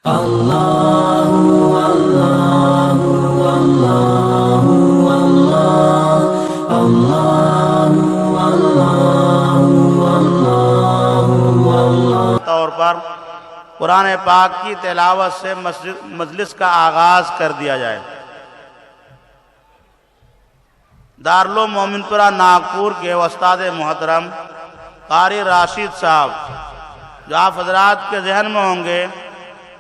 तौर पर कुरान पाक की तिलावत से मजलिस का आगाज कर दिया जाए। दारुल मोमिनपुरा नागपुर के उस्ताद मोहतरम कारी राशिद साहब, जो आप हजरात के जहन में होंगे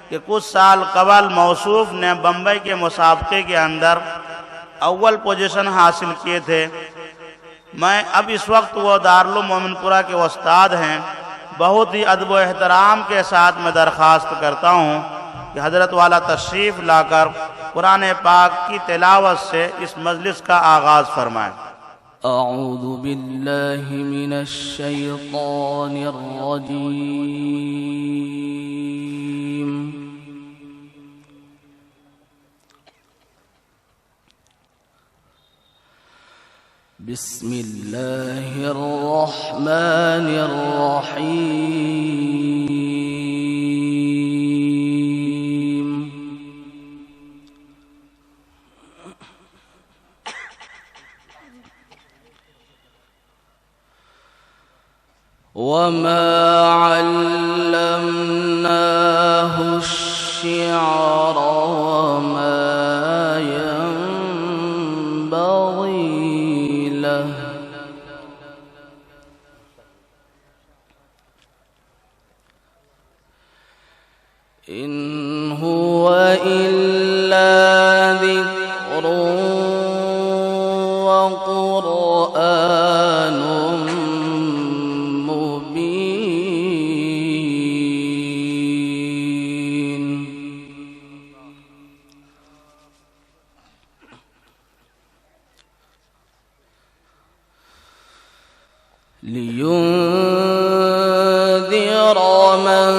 कि कुछ साल कबल मौसूफ ने बम्बई के मुसाबके के अंदर अव्वल पोजीशन हासिल किए थे। मैं अब इस वक्त वो दारुल मोमिनपुरा के उस्ताद हैं। बहुत ही अदब व एहतराम के साथ मैं दरख्वास्त करता हूँ कि हज़रत वाला तशरीफ़ लाकर कुरान पाक की तिलावत से इस मजलिस का आगाज़ फरमाएँ। अऊज़ु बिल्लाहि मिनश शैतानिर रजीम। बिस्मिल्लाहिर रहमानिर रहीम। वमा अल्लमनाहु अश्शिअर वमा इन हुवा इल्ला ज़िक्रुन व क़ुरआनुम मुबीन। लियुन्ज़िर मन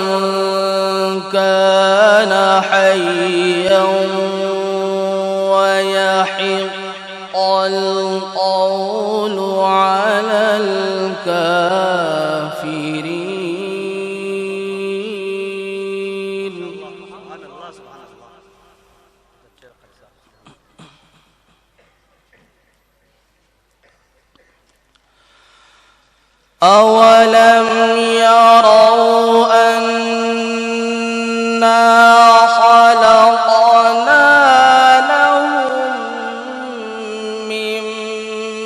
كان حيا ويحق القول على الكافرين. أولم يروا أنا خلقنا لهم مما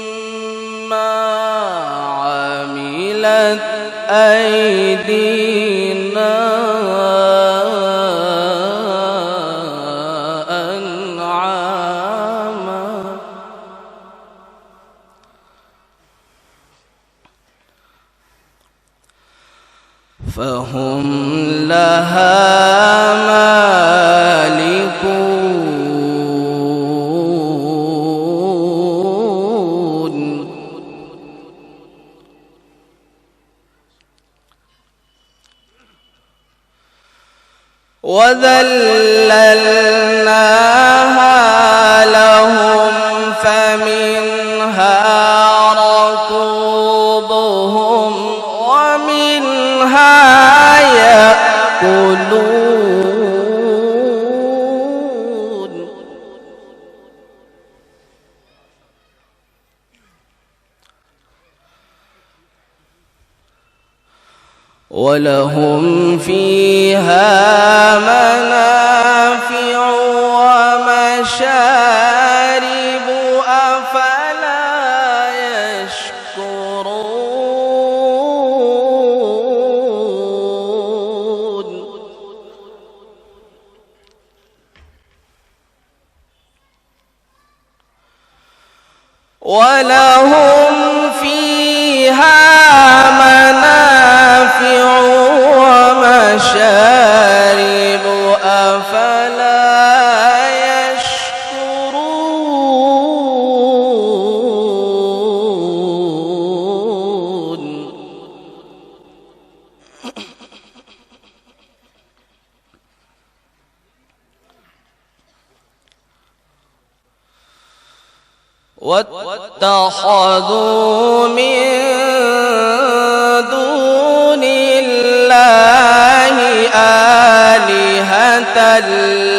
عملت أيدينا أنعاما فهم لها مالكون. وذللناها لهم فمنها ركوبهم ومنها يأكلون. ولهم فيها منافع ومشارب أفلا يشكرون. ولهم فيها منافع ومشارب أفلا يشكرون. واتخذوا من دون الله آلهة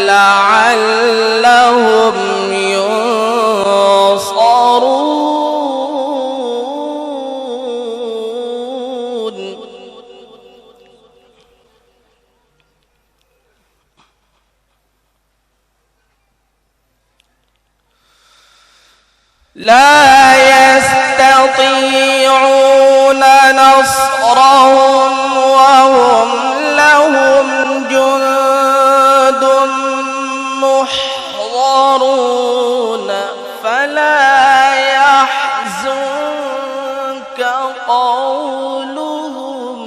لعلهم ينصرون. لا يستطيعون نصرهم وهم لهم جند محضرون فلا يحزنك قولهم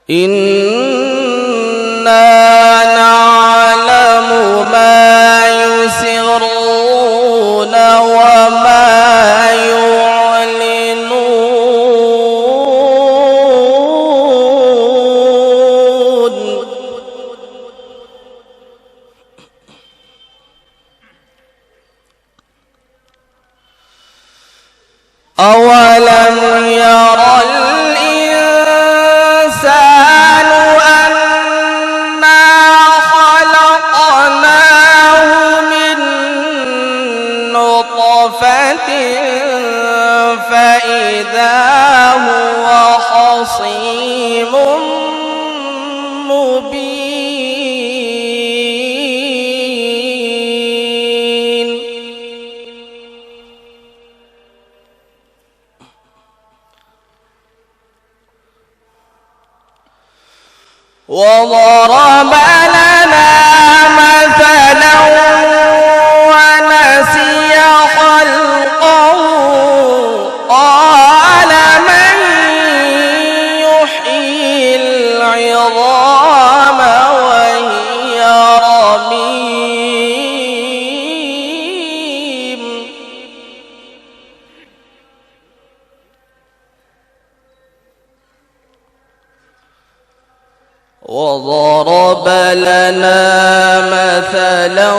إنا نعلم ما يسرون وما يعلنون. أولم يرى الإنسان أنا خلقناه من نطفة فإذا هو خصيم مبين. وضرب لنا مثلا ونسي خلقه قال من يحيي العظام وهي رميم. وضرب لنا مثلا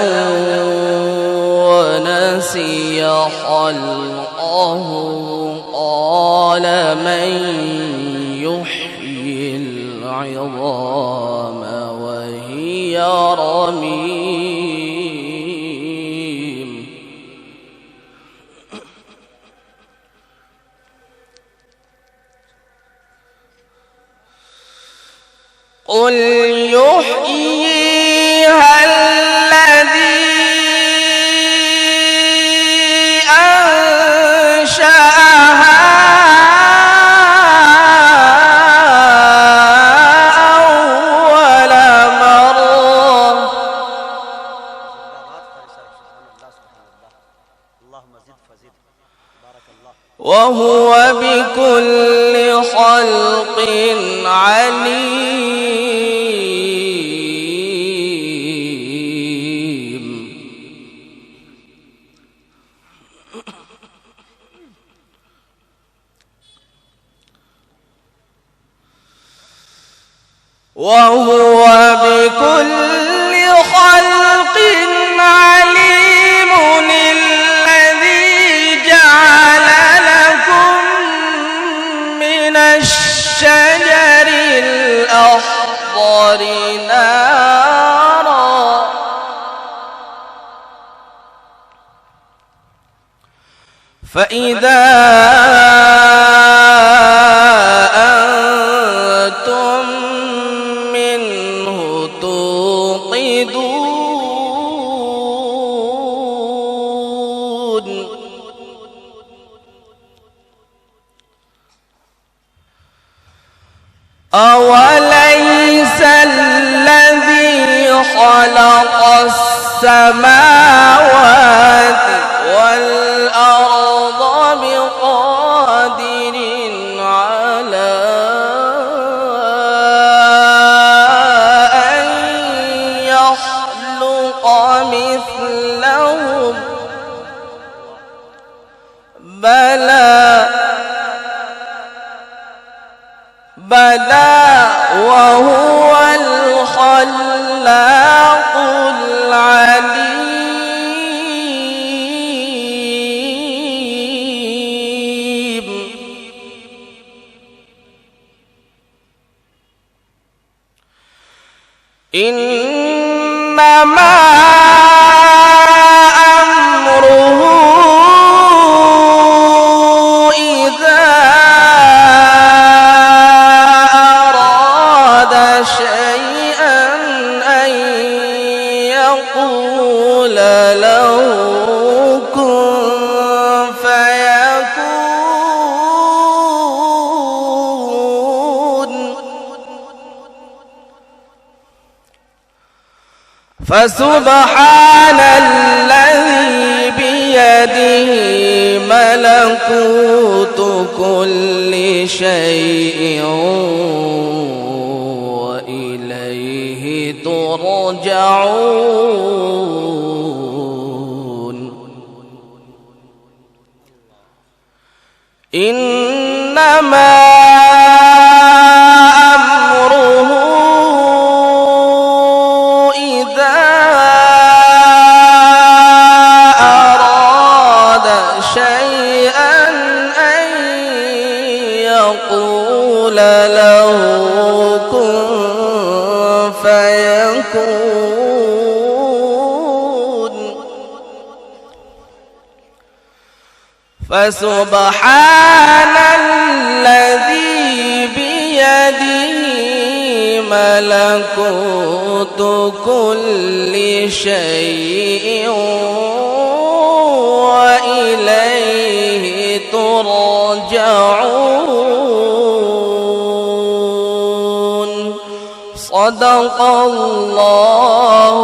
ونسي خلقه قال من يحيي العظام وهي رميم. قل يحييها الذي أنشأها أول مرة وهو بكل خلق عليم. وهو بكل خلق عليم. الذي جعل لكم من الشجر الأخضر نارا فإذا أنتم منه توقدون. أوليس الذي خلق السماوات والأرض بقادر على أن يخلق مثلهم بلى وهو الخلاق العليم. إنما أمره إذا أراد شيئا أن يقول له كن فيكون. فسبحان الذي بيده ملكوت كل شيء وإليه ترجعون. إنما أمره إذا أراد شيئا أن يقول له كن فيكون. فسبحان الذي بيده ملكوت كل شيء وإليه ترجعون. صدق الله